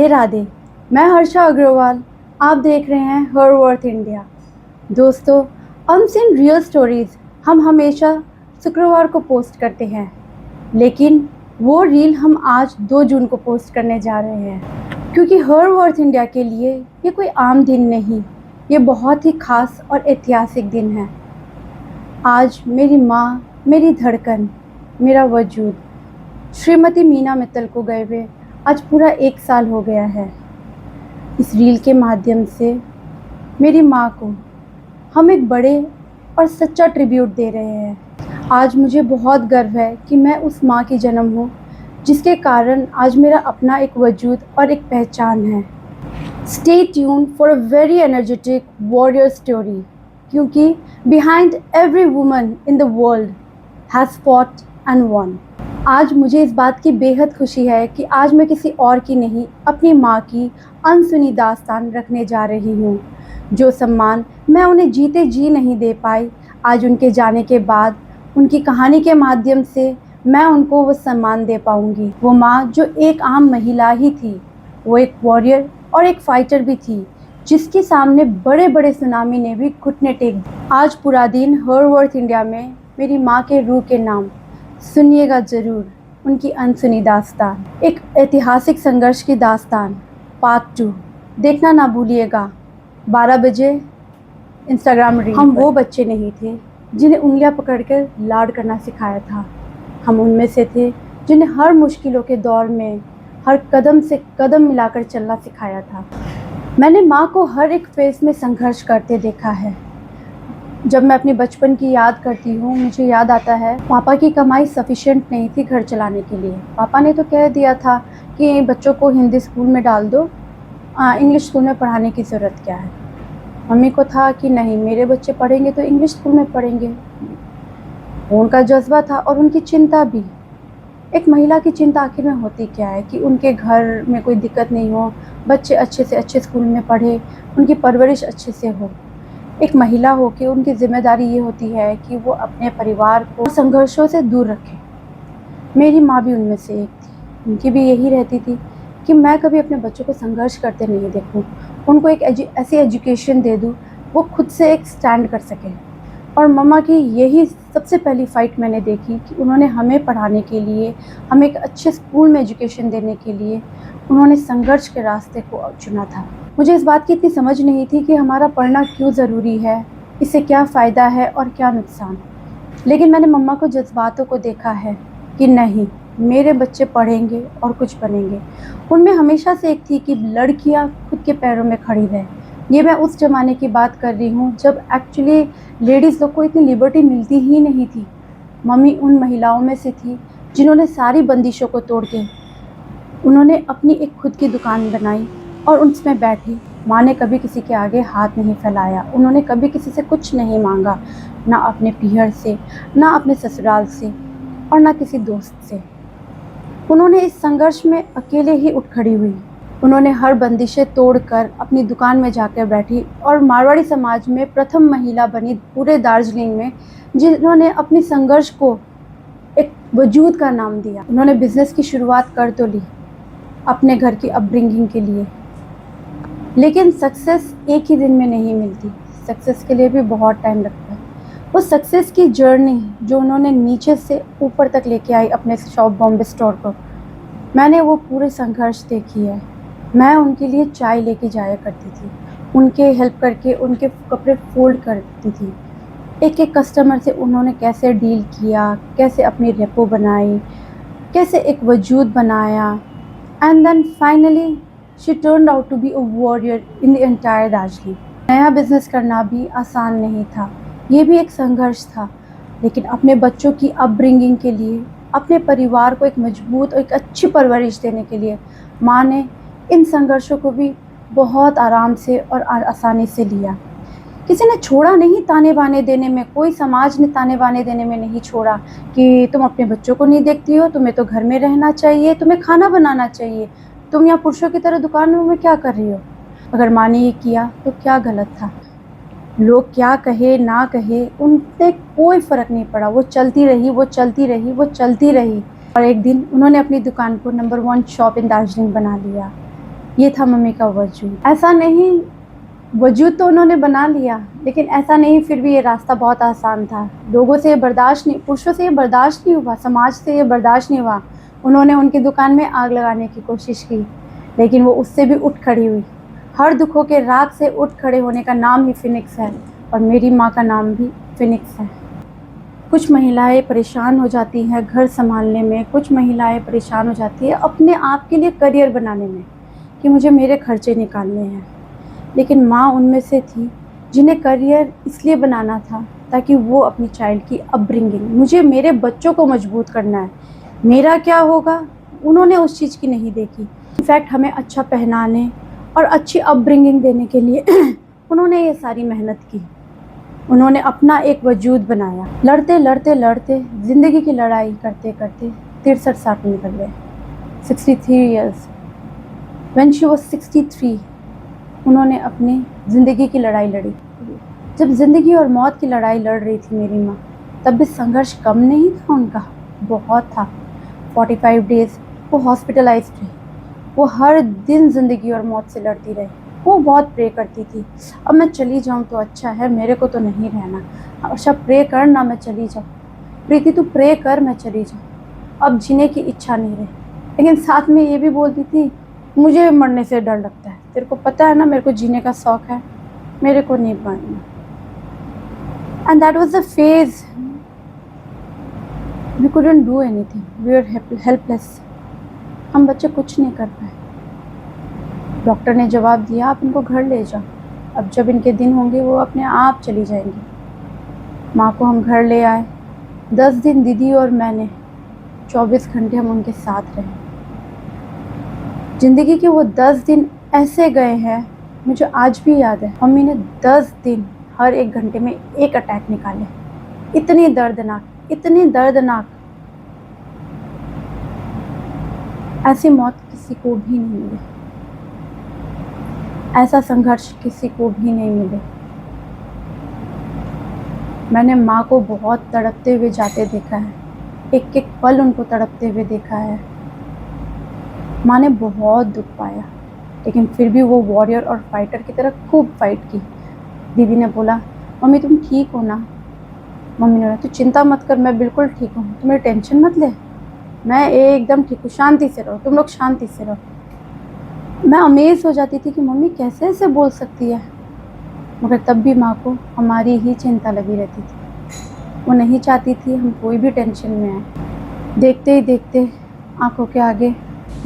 राधे राधे। मैं हर्षा अग्रवाल। आप देख रहे हैं हर वर्थ इंडिया। दोस्तों, अनसीन रियल स्टोरीज हम हमेशा शुक्रवार को पोस्ट करते हैं, लेकिन वो रील हम आज 2 जून को पोस्ट करने जा रहे हैं, क्योंकि हर वर्थ इंडिया के लिए ये कोई आम दिन नहीं, ये बहुत ही खास और ऐतिहासिक दिन है। आज मेरी माँ, मेरी धड़कन, मेरा वजूद श्रीमती मीना मित्तल को गए हुए आज पूरा 1 साल हो गया है। इस रील के माध्यम से मेरी माँ को हम एक बड़े और सच्चा ट्रिब्यूट दे रहे हैं। आज मुझे बहुत गर्व है कि मैं उस माँ की जन्म हूँ जिसके कारण आज मेरा अपना एक वजूद और एक पहचान है। Stay tuned for a very energetic warrior story, क्योंकि behind every woman in the world has fought and won. आज मुझे इस बात की बेहद खुशी है कि आज मैं किसी और की नहीं, अपनी माँ की अनसुनी दास्तान रखने जा रही हूँ। जो सम्मान मैं उन्हें जीते जी नहीं दे पाई, आज उनके जाने के बाद उनकी कहानी के माध्यम से मैं उनको वो सम्मान दे पाऊँगी। वो माँ जो एक आम महिला ही थी, वो एक वॉरियर और एक फाइटर भी थी, जिसके सामने बड़े बड़े सुनामी ने भी घुटने टेक दिए। आज पूरा दिन हर वर्थ इंडिया में मेरी माँ के रूह के नाम सुनिएगा ज़रूर, उनकी अनसुनी दास्तान, एक ऐतिहासिक संघर्ष की दास्तान पार्ट 2 देखना ना भूलिएगा। 12 बजे इंस्टाग्राम रील। हम वो बच्चे नहीं थे जिन्हें उंगलियां पकड़कर लाड करना सिखाया था। हम उनमें से थे जिन्हें हर मुश्किलों के दौर में हर कदम से कदम मिलाकर चलना सिखाया था। मैंने माँ को हर एक फेस में संघर्ष करते देखा है। जब मैं अपने बचपन की याद करती हूँ, मुझे याद आता है पापा की कमाई सफिशिएंट नहीं थी घर चलाने के लिए। पापा ने तो कह दिया था कि बच्चों को हिंदी स्कूल में डाल दो, इंग्लिश स्कूल में पढ़ाने की ज़रूरत क्या है। मम्मी को था कि नहीं, मेरे बच्चे पढ़ेंगे तो इंग्लिश स्कूल में पढ़ेंगे। उनका जज्बा था और उनकी चिंता भी। एक महिला की चिंता आखिर में होती क्या है कि उनके घर में कोई दिक्कत नहीं हो, बच्चे अच्छे से अच्छे स्कूल में पढ़े, उनकी परवरिश अच्छे से हो। एक महिला हो के उनकी जिम्मेदारी ये होती है कि वो अपने परिवार को संघर्षों से दूर रखे। मेरी माँ भी उनमें से एक थी। उनकी भी यही रहती थी कि मैं कभी अपने बच्चों को संघर्ष करते नहीं देखूं, उनको एक ऐसी एजुकेशन दे दूं वो खुद से एक स्टैंड कर सके। और मम्मा की यही सबसे पहली फ़ाइट मैंने देखी कि उन्होंने हमें पढ़ाने के लिए, हमें एक अच्छे स्कूल में एजुकेशन देने के लिए उन्होंने संघर्ष के रास्ते को चुना था। मुझे इस बात की इतनी समझ नहीं थी कि हमारा पढ़ना क्यों ज़रूरी है, इससे क्या फ़ायदा है और क्या नुकसान। लेकिन मैंने मम्मा को जज्बातों को देखा है कि नहीं, मेरे बच्चे पढ़ेंगे और कुछ बनेंगे। उनमें हमेशा से एक थी कि लड़कियां खुद के पैरों में खड़ी रहें। ये मैं उस ज़माने की बात कर रही हूँ जब एक्चुअली लेडीज़ लोग को इतनी लिबर्टी मिलती ही नहीं थी। मम्मी उन महिलाओं में से थी जिन्होंने सारी बंदिशों को तोड़ के उन्होंने अपनी एक खुद की दुकान बनाई और उसमें बैठी। माँ ने कभी किसी के आगे हाथ नहीं फैलाया, उन्होंने कभी किसी से कुछ नहीं मांगा, ना अपने पीहर से, ना अपने ससुराल से और ना किसी दोस्त से। उन्होंने इस संघर्ष में अकेले ही उठ खड़ी हुई। उन्होंने हर बंदिशें तोड़कर अपनी दुकान में जाकर बैठी और मारवाड़ी समाज में प्रथम महिला बनी पूरे दार्जिलिंग में, जिन्होंने अपनी संघर्ष को एक वजूद का नाम दिया। उन्होंने बिज़नेस की शुरुआत कर तो ली अपने घर की अपब्रिंगिंग के लिए, लेकिन सक्सेस एक ही दिन में नहीं मिलती। सक्सेस के लिए भी बहुत टाइम लगता है। वो सक्सेस की जर्नी जो उन्होंने नीचे से ऊपर तक लेके आई अपने शॉप बॉम्बे स्टोर को, मैंने वो पूरे संघर्ष देखी है। मैं उनके लिए चाय लेके जाया करती थी, उनके हेल्प करके उनके कपड़े फोल्ड करती थी। एक एक कस्टमर से उन्होंने कैसे डील किया, कैसे अपनी रेपो बनाई, कैसे एक वजूद बनाया। And then finally she turned out to be a warrior in the entire Darjeeling. नया बिजनेस करना भी आसान नहीं था, ये भी एक संघर्ष था। लेकिन अपने बच्चों की अपब्रिंगिंग के लिए, अपने परिवार को एक मजबूत और एक अच्छी परवरिश देने के लिए माँ ने इन संघर्षों को भी बहुत आराम से और आसानी से लिया। किसी ने छोड़ा नहीं ताने बाने देने में, कोई समाज ने ताने बाने देने में नहीं छोड़ा कि तुम अपने बच्चों को नहीं देखती हो, तुम्हें तो घर में रहना चाहिए, तुम्हें खाना बनाना चाहिए, तुम यहाँ पुरुषों की तरह दुकानों में क्या कर रही हो। अगर माँ ने ये किया तो क्या गलत था। लोग क्या कहे ना कहे, उनसे कोई फ़र्क नहीं पड़ा। वो चलती रही, वो चलती रही, वो चलती रही। और एक दिन उन्होंने अपनी दुकान को नंबर 1 शॉप इन दार्जिलिंग बना लिया। ये था मम्मी का वजूद। ऐसा नहीं, वजूद तो उन्होंने बना लिया, लेकिन ऐसा नहीं फिर भी ये रास्ता बहुत आसान था। लोगों से ये बर्दाश्त नहीं, पुरुषों से ये बर्दाश्त नहीं हुआ, समाज से ये बर्दाश्त नहीं हुआ। उन्होंने उनकी दुकान में आग लगाने की कोशिश की, लेकिन वो उससे भी उठ खड़ी हुई। हर दुखों के राग से उठ खड़े होने का नाम ही फिनिक्स है, और मेरी माँ का नाम भी फिनिक्स है। कुछ महिलाएं परेशान हो जाती हैं घर संभालने में, कुछ महिलाएं परेशान हो जाती है अपने आप के लिए करियर बनाने में, कि मुझे मेरे खर्चे निकालने हैं। लेकिन माँ उनमें से थी जिन्हें करियर इसलिए बनाना था ताकि वो अपनी चाइल्ड की अपब्रिंगिंग, मुझे मेरे बच्चों को मजबूत करना है, मेरा क्या होगा, उन्होंने उस चीज़ की नहीं देखी। इनफैक्ट हमें अच्छा पहनाने और अच्छी अपब्रिंगिंग देने के लिए उन्होंने ये सारी मेहनत की। उन्होंने अपना एक वजूद बनाया। लड़ते लड़ते लड़ते ज़िंदगी की लड़ाई करते करते 63 साल निकल गए। 63 ईयर्स। व्हेन शी वाज 63 उन्होंने अपनी ज़िंदगी की लड़ाई लड़ी। जब ज़िंदगी और मौत की लड़ाई लड़ रही थी मेरी माँ, तब भी संघर्ष कम नहीं था उनका, बहुत था। 45 डेज़ वो हॉस्पिटलाइज्ड रही। वो हर दिन ज़िंदगी और मौत से लड़ती रही। वो बहुत प्रे करती थी, अब मैं चली जाऊँ तो अच्छा है, मेरे को तो नहीं रहना। अच्छा प्रे कर ना, मैं चली जाऊँ। प्रीति तू प्रे कर, मैं चली जाऊँ, अब जीने की इच्छा नहीं रही। लेकिन साथ में ये भी बोलती थी, मुझे मरने से डर लगता है, तेरे को पता है ना मेरे को जीने का शौक है, मेरे को नहीं मरना। And that was the phase. We couldn't do anything, we were helpless. हम बच्चे कुछ नहीं कर पाए। डॉक्टर ने जवाब दिया, आप इनको घर ले जाओ, अब जब इनके दिन होंगे वो अपने आप चली जाएंगी। माँ को हम घर ले आए। 10 दिन दीदी और मैंने 24 घंटे हम उनके साथ रहे। ज़िंदगी के वो 10 दिन ऐसे गए हैं, मुझे आज भी याद है। मम्मी ने 10 दिन हर एक घंटे में एक अटैक निकाले। इतनी दर्दनाक, इतनी दर्दनाक। ऐसी मौत किसी को भी नहीं मिली, ऐसा संघर्ष किसी को भी नहीं मिले। मैंने माँ को बहुत तड़पते हुए जाते देखा है, एक एक पल उनको तड़पते हुए देखा है। माँ ने बहुत दुख पाया, लेकिन फिर भी वो वॉरियर और फाइटर की तरह खूब फाइट की। दीदी ने बोला, मम्मी तुम ठीक हो ना? मम्मी ने बोला, तू चिंता मत कर, मैं बिल्कुल ठीक हूँ, तुम मेरी टेंशन मत ले, मैं एकदम ठीक हूँ, शांति से रहो, तुम लोग शांति से रहो। मैं अमेज़ हो जाती थी कि मम्मी कैसे ऐसे बोल सकती है, मगर तब भी माँ को हमारी ही चिंता लगी रहती थी। वो नहीं चाहती थी हम कोई भी टेंशन में आए। देखते ही देखते आंखों के आगे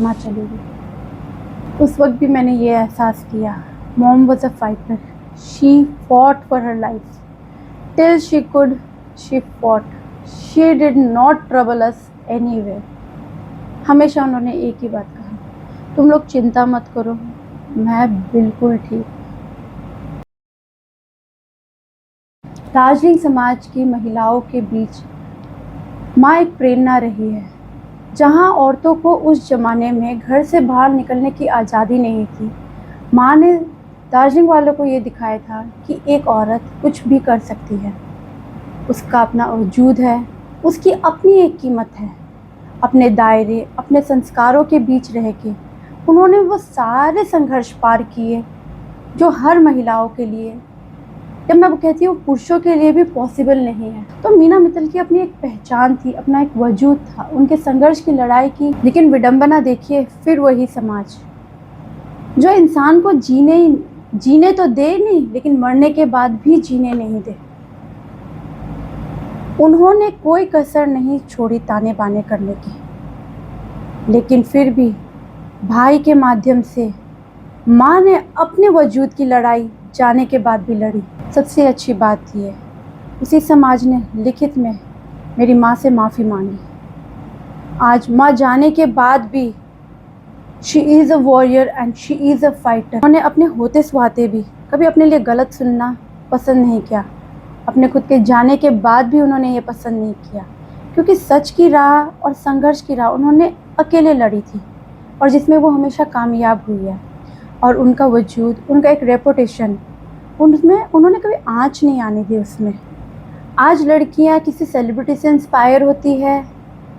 माँ चली गई। उस वक्त भी मैंने ये एहसास किया, mom was a fighter, she fought for her life till she could, she fought, she did not trouble us anywhere. हमेशा उन्होंने एक ही बात कहा, तुम लोग चिंता मत करो, मैं बिल्कुल ठीक। दार्जिलिंग समाज की महिलाओं के बीच माँ एक प्रेरणा रही है। जहाँ औरतों को उस ज़माने में घर से बाहर निकलने की आज़ादी नहीं थी, माँ ने दार्जिलिंग वालों को ये दिखाया था कि एक औरत कुछ भी कर सकती है, उसका अपना वजूद है, उसकी अपनी एक कीमत है। अपने दायरे, अपने संस्कारों के बीच रह के उन्होंने वो सारे संघर्ष पार किए जो हर महिलाओं के लिए, जब मैं वो कहती हूँ पुरुषों के लिए भी पॉसिबल नहीं है। तो मीना मित्तल की अपनी एक पहचान थी, अपना एक वजूद था, उनके संघर्ष की लड़ाई की। लेकिन विडंबना देखिए, फिर वही समाज जो इंसान को जीने तो दे नहीं, लेकिन मरने के बाद भी जीने नहीं दे। उन्होंने कोई कसर नहीं छोड़ी ताने बाने करने की, लेकिन फिर भी भाई के माध्यम से माँ ने अपने वजूद की लड़ाई जाने के बाद भी लड़ी। सबसे अच्छी बात ये, उसी समाज ने लिखित में मेरी माँ से माफ़ी मांगी। आज माँ जाने के बाद भी she is a warrior and she is a fighter. उन्होंने अपने होते सुहाते भी कभी अपने लिए गलत सुनना पसंद नहीं किया। अपने खुद के जाने के बाद भी उन्होंने ये पसंद नहीं किया, क्योंकि सच की राह और संघर्ष की राह उन्होंने अकेले लड़ी थी, और जिसमें वो हमेशा कामयाब हुई है। और उनका वजूद, उनका एक रेपुटेशन, उनमें उन्होंने कभी आँच नहीं आने दी उसमें। आज लड़कियां किसी सेलिब्रिटी से इंस्पायर होती है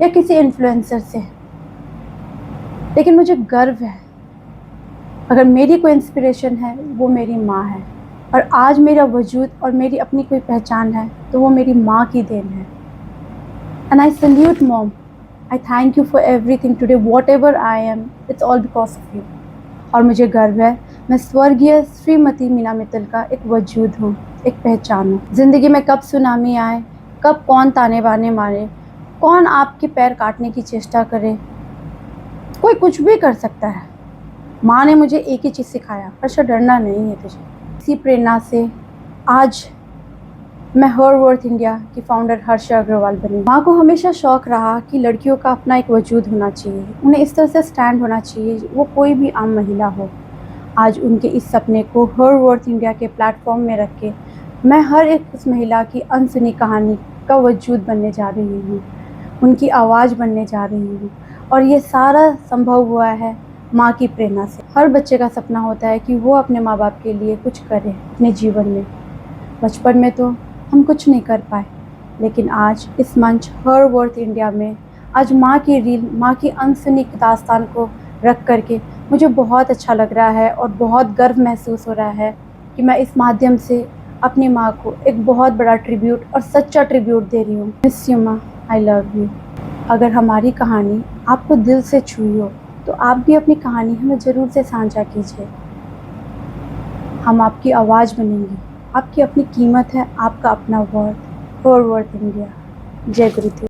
या किसी इन्फ्लुएंसर से, लेकिन मुझे गर्व है अगर मेरी कोई इंस्पिरेशन है वो मेरी माँ है, और आज मेरा वजूद और मेरी अपनी कोई पहचान है तो वो मेरी माँ की देन है। And I salute mom, I thank you for everything today, whatever I am, it's all because of you. और मुझे गर्व है मैं स्वर्गीय श्रीमती मीना मित्तल का एक वजूद हूँ, एक पहचान हूँ। ज़िंदगी में कब सुनामी आए, कब कौन ताने बाने मारे, कौन आपके पैर काटने की चेष्टा करे, कोई कुछ भी कर सकता है। माँ ने मुझे एक ही चीज़ सिखाया, हर्षा डरना नहीं है तुझे। इसी प्रेरणा से आज मैं हर वर्थ इंडिया की फाउंडर हर्षा अग्रवाल बनी। माँ को हमेशा शौक रहा कि लड़कियों का अपना एक वजूद होना चाहिए, उन्हें इस तरह से स्टैंड होना चाहिए, वो कोई भी आम महिला हो। आज उनके इस सपने को हर वर्थ इंडिया के प्लेटफॉर्म में रख के मैं हर एक उस महिला की अनसुनी कहानी का वजूद बनने जा रही हूँ, उनकी आवाज़ बनने जा रही हूँ। और ये सारा संभव हुआ है माँ की प्रेरणा से। हर बच्चे का सपना होता है कि वो अपने माँ बाप के लिए कुछ करे अपने जीवन में। बचपन में तो हम कुछ नहीं कर पाए, लेकिन आज इस मंच हर वर्थ इंडिया में आज माँ की रील, माँ की अनसुनी दास्तान को रख करके मुझे बहुत अच्छा लग रहा है और बहुत गर्व महसूस हो रहा है कि मैं इस माध्यम से अपनी माँ को एक बहुत बड़ा ट्रिब्यूट और सच्चा ट्रिब्यूट दे रही हूँ। मिस यू माँ, आई लव यू। अगर हमारी कहानी आपको दिल से छुई हो तो आप भी अपनी कहानी हमें ज़रूर से साझा कीजिए। हम आपकी आवाज़ बनेंगे, आपकी अपनी कीमत है, आपका अपना वर्थ। For worth India. जय गुरुदेव।